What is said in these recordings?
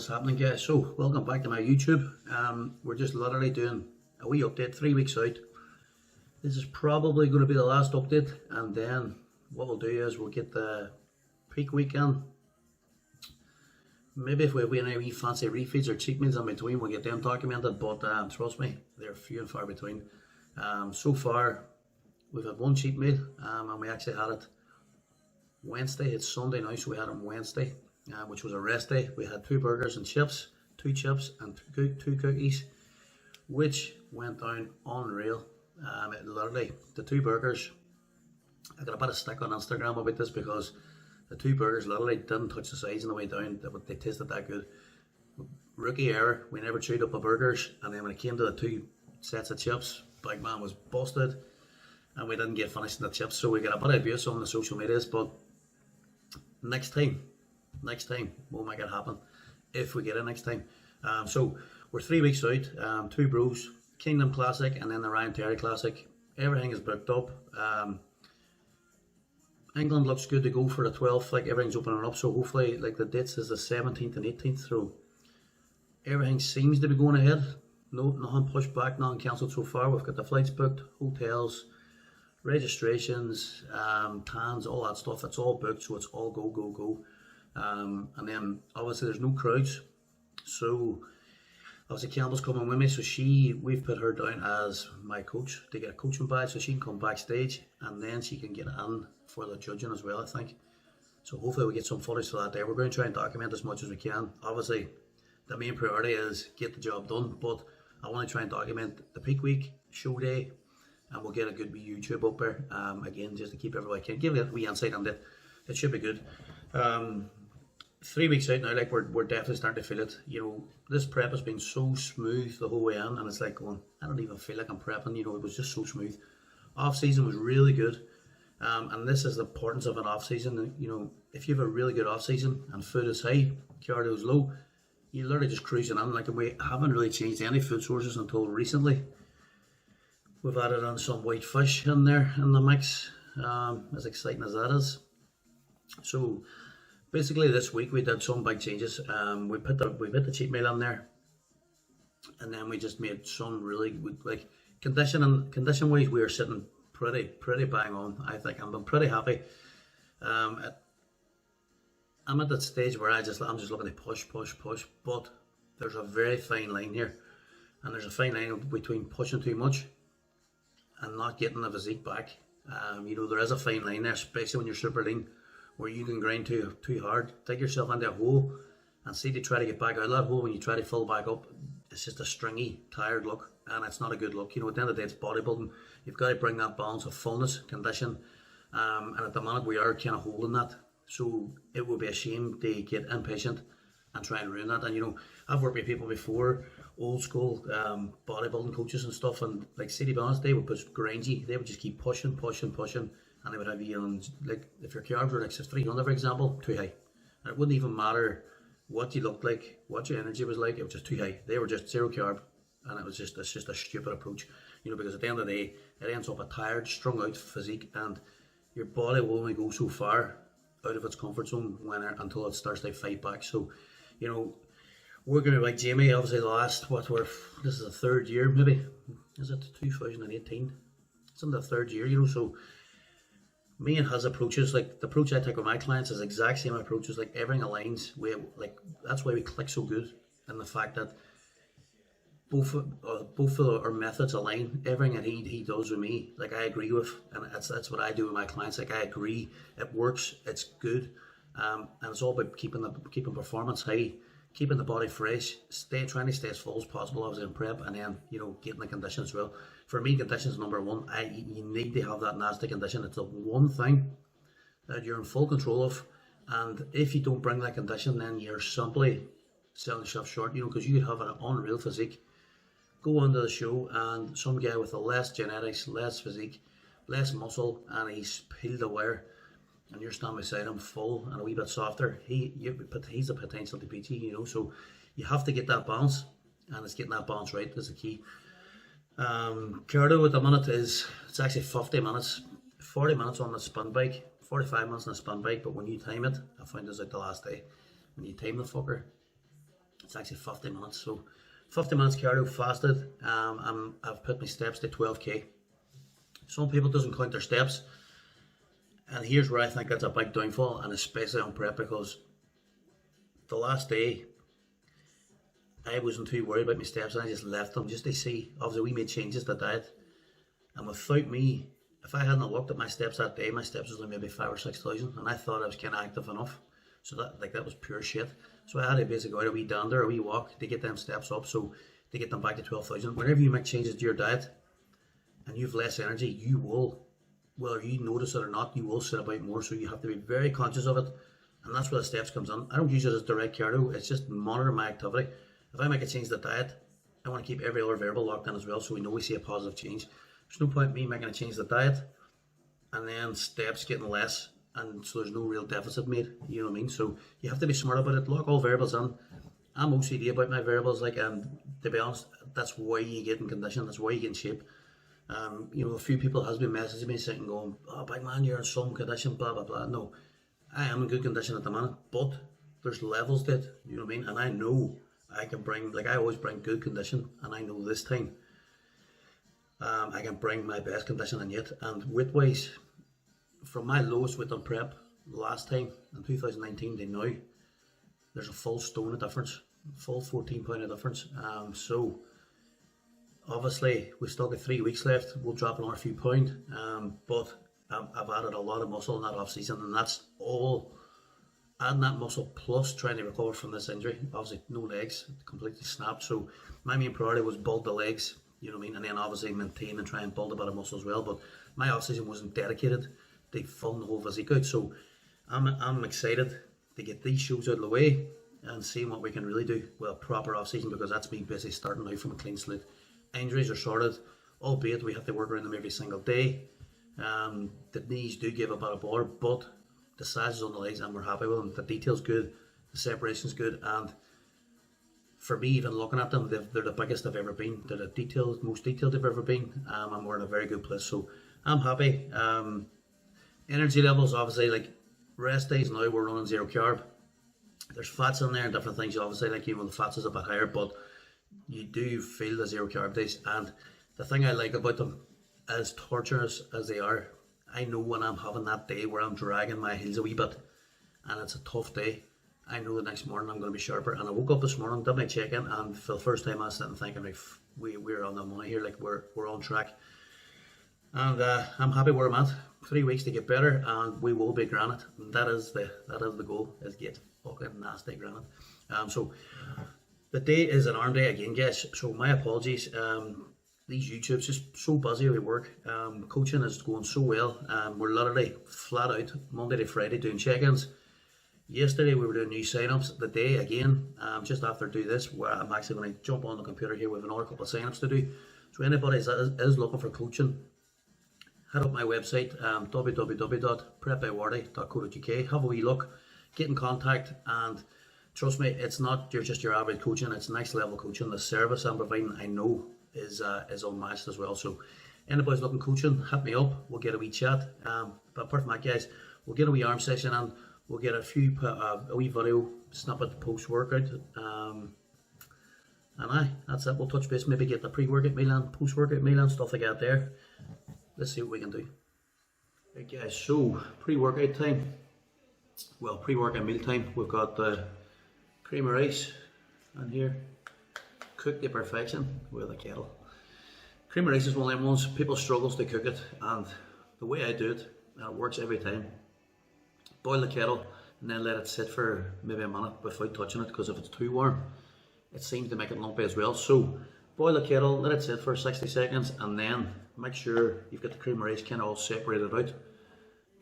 is happening, guys. So welcome back to my YouTube. We're just literally doing a wee update 3 weeks out. This is probably going to be the last update, and then what we'll do is we'll get the peak weekend. Maybe if we have any wee fancy refeeds or cheat meals in between, we'll get them documented, but trust me, they're few and far between. So far we've had one cheat meal, and we actually had it Wednesday. It's Sunday now, so we had it on Wednesday, which was a rest day. We had 2 burgers and chips, 2 chips and two cookies, which went down unreal. It literally, the 2 burgers, I got a bit of stick on Instagram about this because the 2 burgers literally didn't touch the sides on the way down. They tasted that good. Rookie error, we never chewed up our burgers, and then when it came to the 2 sets of chips, big man was busted and we didn't get finished in the chips, so we got a bit of abuse on the social medias. But next time we'll make it happen if we get it next time. So we're 3 weeks out. 2 Bros Kingdom Classic and then the Ryan Terry Classic. Everything is booked up. England looks good to go for the 12th. Like, everything's opening up, so hopefully, like, the dates is the 17th and 18th. So everything seems to be going ahead. No, nothing pushed back, nothing cancelled so far. We've got the flights booked, hotels, registrations, cans, all that stuff. It's all booked, so it's all go. And then obviously there's no crowds, so obviously Campbell's coming with me, so we've put her down as my coach to get a coaching badge, so she can come backstage and then she can get in for the judging as well, I think. So hopefully we get some footage for that there. We're going to try and document as much as we can. Obviously the main priority is get the job done, but I want to try and document the peak week, show day, and we'll get a good YouTube up there, again, just to keep everybody can give it a wee insight on it. It should be good. 3 weeks out now, like, we're definitely starting to feel it. You know, this prep has been so smooth the whole way in, and it's like going, I don't even feel like I'm prepping. You know, it was just so smooth. Off season was really good, and this is the importance of an off season. You know, if you have a really good off season and food is high, cardio is low, you're literally just cruising in. Like, and we haven't really changed any food sources until recently. We've added in some white fish in there in the mix, as exciting as that is. So basically this week we did some big changes. We put the cheat meal in there, and then we just made some really good, like, condition wise we are sitting pretty bang on. I think I'm pretty happy. I'm at that stage where I'm just looking to push, but there's a very fine line here, and there's a fine line between pushing too much and not getting the physique back. You know, there is a fine line there, especially when you're super lean, where you can grind too hard, dig yourself into a hole, and see to try to get back out of that hole. When you try to fill back up, it's just a stringy, tired look, and it's not a good look. You know, at the end of the day, it's bodybuilding. You've got to bring that balance of fullness, condition, and at the moment we are kind of holding that. So it would be a shame to get impatient and try and ruin that. And you know, I've worked with people before, old school bodybuilding coaches and stuff, and like, see, to be honest, they would push grindy. They would just keep pushing, and they would have you on, like, if your carbs were like 300, for example, too high, and it wouldn't even matter what you looked like, what your energy was like, it was just too high. They were just 0 carb, and it's just a stupid approach, you know, because at the end of the day it ends up a tired, strung out physique, and your body will only go so far out of its comfort zone until it starts to fight back. So, you know, we're going to be like Jamie, obviously this is the 3rd year, maybe, is it 2018? It's in the 3rd year, you know. So me and his approaches, like, the approach I take with my clients is the exact same approaches. Like, everything aligns. That's why we click so good, and the fact that both of our methods align. Everything that he does with me, like, I agree with, and that's what I do with my clients. Like, I agree, it works, it's good, and it's all about keeping performance high, keeping the body fresh, trying to stay as full as possible, obviously, in prep, and then, you know, getting the condition as well. For me, condition is number one. You need to have that nasty condition. It's the one thing that you're in full control of, and if you don't bring that condition, then you're simply selling yourself short, you know, because you could have an unreal physique, go onto the show, and some guy with a less genetics, less physique, less muscle, and he's peeled away, and you're standing beside him full and a wee bit softer. He's a potential to beat you, you know. So you have to get that balance, and it's getting that balance right is the key. Cardio at the minute it's actually 50 minutes, 40 minutes on the spin bike, 45 minutes on the spin bike, but when you time it, I found this out the last day, when you time the fucker, It's actually 50 minutes. So 50 minutes cardio fasted. I've put my steps to 12k. Some people doesn't count their steps, and here's where I think that's a big downfall, and especially on prep, because the last day I wasn't too worried about my steps, and I just left them just to see. Obviously we made changes to diet, and without me, if I hadn't looked at my steps that day, my steps was only maybe 5,000 or 6,000, and I thought I was kind of active enough. So that was pure shit. So I had to basically go out a wee dander, a wee walk to get them steps up, so to get them back to 12,000. Whenever you make changes to your diet and you have less energy, you will, whether you notice it or not, you will sit about more. So you have to be very conscious of it, and that's where the steps comes in. I don't use it as direct cardio. It's just monitor my activity. If I make a change to the diet, I want to keep every other variable locked in as well, so we know we see a positive change. There's no point in me making a change to the diet and then steps getting less, and so there's no real deficit made, you know what I mean? So you have to be smart about it, lock all variables in. I'm OCD about my variables, like, to be honest, that's why you get in condition, that's why you get in shape. You know, a few people has been messaging me sitting going, oh big man, you're in some condition, blah blah blah. No, I am in good condition at the minute, but there's levels to it, you know what I mean? And I know I can bring, like I always bring good condition, and I know this time I can bring my best condition in yet. And weight wise, from my lowest weight on prep last time in 2019 to now, there's a full stone of difference, full 14 pound of difference. So obviously we still got 3 weeks left, we'll drop another few pound, but I've added a lot of muscle in that off season, and that's all adding that muscle plus trying to recover from this injury. Obviously no legs, completely snapped, so my main priority was build the legs, you know what I mean, and then obviously maintain and try and build a bit of muscle as well. But my off season wasn't dedicated to filling the whole physique out, so I'm excited to get these shows out of the way and seeing what we can really do with a proper off season, because that's me basically starting out from a clean slate. Injuries are sorted, albeit we have to work around them every single day. The knees do give a bit of bother, but the size is on the legs and we're happy with them. The detail's good, the separation's good, and for me, even looking at them, they're the biggest they've ever been. They're the most detailed they've ever been, and we're in a very good place, so I'm happy. Energy levels, obviously, like rest days now, we're running 0 carb. There's fats in there and different things, obviously, like even the fats is a bit higher, but you do feel the 0 carb days. And the thing I like about them, as torturous as they are, I know when I'm having that day where I'm dragging my heels a wee bit and it's a tough day, I know the next morning I'm going to be sharper. And I woke up this morning, did my check-in, and for the first time I was sitting thinking, like, we're on the money here, like we're on track. And I'm happy where I'm at. 3 weeks to get better, and we will be granite. And that is the goal, is get fucking nasty granite. So the day is an arm day again, guys. So my apologies. These YouTubes just so busy with work. Coaching is going so well. We're literally flat out Monday to Friday doing check-ins. Yesterday we were doing new sign-ups. The day again, just after I do this, where I'm actually going to jump on the computer here with another couple of sign-ups to do. So anybody that is looking for coaching, head up my website, www.prepbywardy.co.uk. Have a wee look, get in contact, and trust me, it's not just your average coaching, it's next level coaching. The service I'm providing, I know, is unmatched as well. So anybody's looking coaching, hit me up, we'll get a wee chat. But apart from that, guys, we'll get a wee arm session and we'll get a wee video snippet post-workout. And that's it. We'll touch base, maybe get the pre-workout meal and post-workout meal and stuff like that there. Let's see what we can do. Right guys, so pre-workout time, well, pre-workout meal time. We've got the cream of rice in here, cooked to perfection with a kettle. Cream of rice is one of them ones, people struggles to cook it, and the way I do it, and it works every time, boil the kettle and then let it sit for maybe a minute without touching it, because if it's too warm, it seems to make it lumpy as well. So boil the kettle, let it sit for 60 seconds, and then make sure you've got the cream of rice kind of all separated out.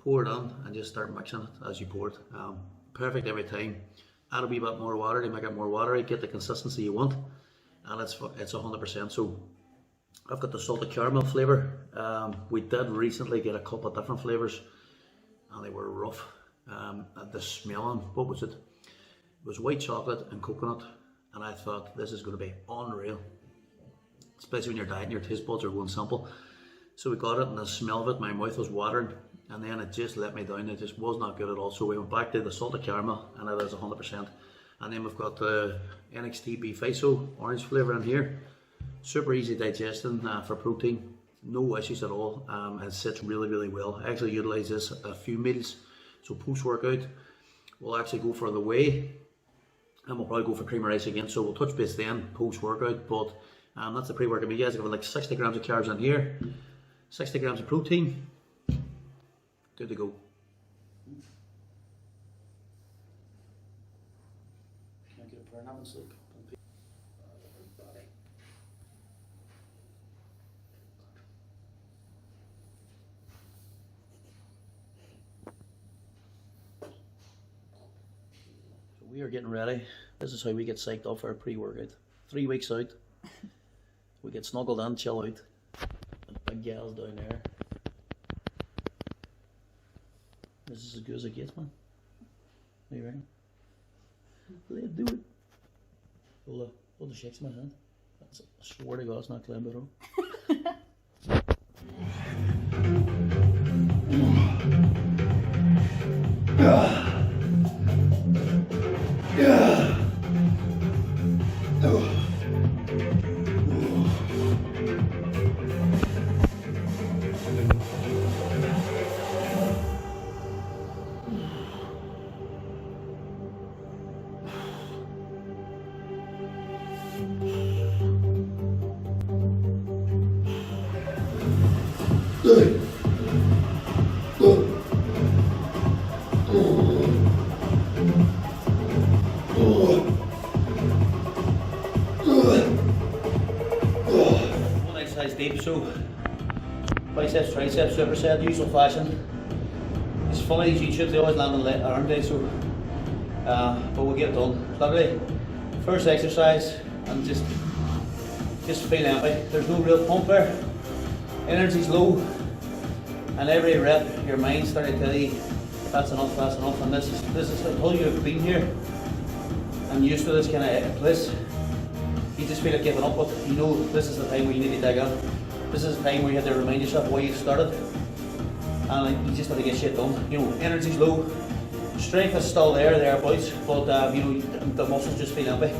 Pour it on and just start mixing it as you pour it. Perfect every time. Add a wee bit more water to make it more watery, get the consistency you want, and it's 100%. So I've got the salted caramel flavour. We did recently get a couple of different flavours and they were rough. The smelling, what was it? It was white chocolate and coconut, and I thought this is going to be unreal, especially when you're dieting, your taste buds are going simple. So we got it, and the smell of it, my mouth was watering, and then it just let me down. It just was not good at all. So we went back to the salted caramel, and it is 100%. And then we've got the NXT FISO orange flavour in here. Super easy digesting for protein, no issues at all. It sits really well. I actually utilise this a few meals. So post workout, we'll actually go for the whey, and we'll probably go for cream of rice again. So we'll touch base then post workout. But that's the pre-workout. You guys have like 60 grams of carbs in here, 60 grams of protein. Good to go. Can I get a prayer now and sleep? We are getting ready. This is how we get psyched up for a pre-workout. 3 weeks out, we get snuggled in, chill out. The big gals down there. This is as good as it gets, man. What do you reckon? Let's do it. Hold the shakes in my hand. I swear to God, it's not clean at all. One exercise deep, so biceps, triceps, superset, usual fashion. It's funny, these YouTubes, they always land on the arm day, so but we'll get it done. Lovely. First exercise, and just feel empty. There's no real pump there. Energy's low, and every rep, your mind's starting to tell you that's enough, and this is until you've been here and used to this kind of place, you just feel like giving up, but you know this is the time where you need to dig in. This is the time where you have to remind yourself why you started, and you just have to get shit done. You know, energy's low, strength is still thereabouts, but you know, the muscles just feel empty.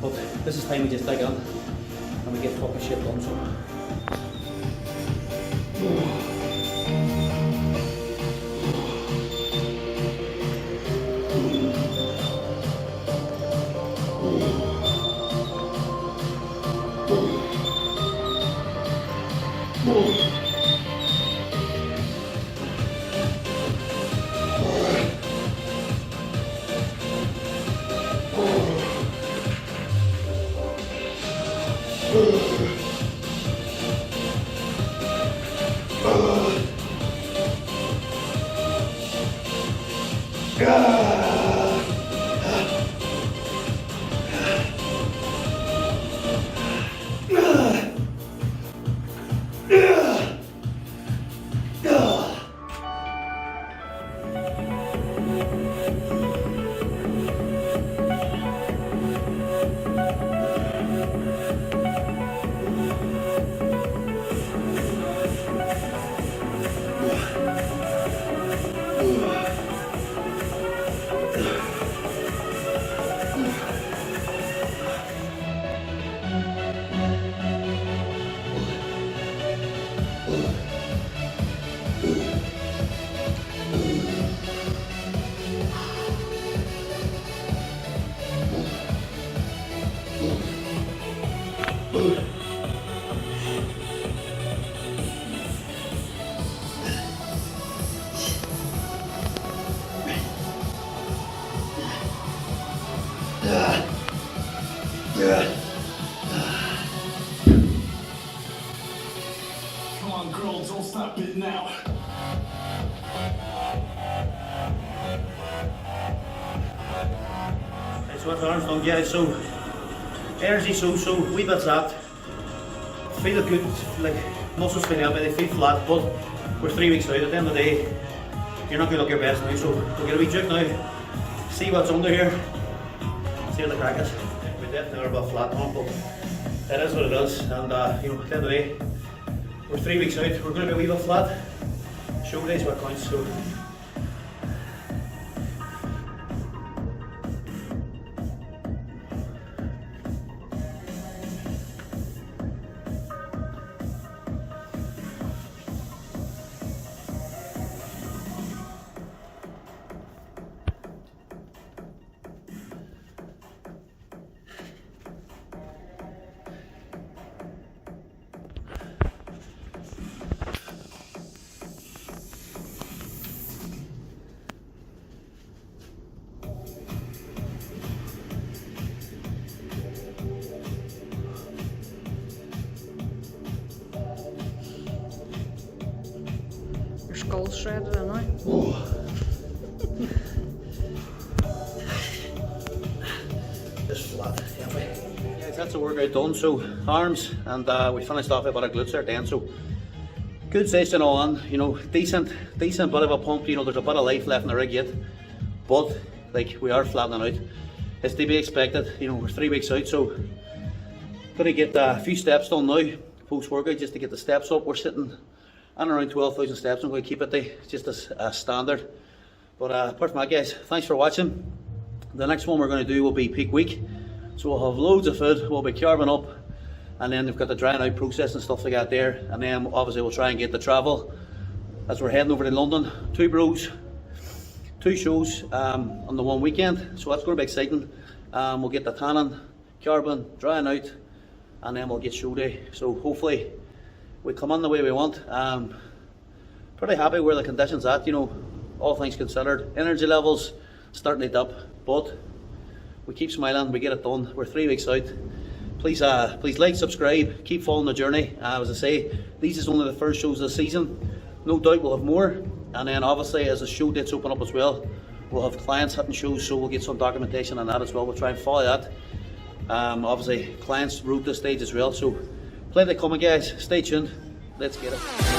But this is time we just dig in and we get fucking shit done. So. Come on, girl, don't stop it now. Right, so that's arms done, yeah, so energy so wee bits that. Feel good, like muscles feel empty, they feel flat, but we're 3 weeks out. At the end of the day, you're not going to look your best now, so we'll get a wee juke now, see what's under here, see what the crack is. We're definitely a bit flat on, but it is what it is, and you know, at the end of the day, we're 3 weeks out, we're going to be a wee bit flat. Show days what counts, so all shredded in now. Just flat, anyway. Yeah, that's the workout done. So arms, and we finished off about our glutes there then. So good session on, you know, decent bit of a pump. You know, there's a bit of life left in the rig yet, but like we are flattening out. It's to be expected. You know, we're 3 weeks out, so gonna get a few steps done now post workout just to get the steps up. We're sitting at around 12,000 steps. I'm going to keep it there just as a standard. But apart from that, guys, thanks for watching. The next one we're going to do will be peak week, so we'll have loads of food. We'll be carving up, and then we've got the drying out process and stuff like that there, and then obviously we'll try and get the travel as we're heading over to London. 2 bros, 2 shows on the one weekend, so that's going to be exciting. We'll get the tanning, carbon, drying out, and then we'll get show day. So hopefully we come on the way we want. Pretty happy where the conditions at, you know, all things considered. Energy levels starting to dip, but we keep smiling, we get it done. We're 3 weeks out. Please like, subscribe, keep following the journey. As I say, these is only the first shows of the season. No doubt we'll have more, and then obviously as the show dates open up as well, we'll have clients hitting shows, so we'll get some documentation on that as well. We'll try and follow that. Obviously clients route this stage as well, so plenty coming, guys. Stay tuned, let's get it.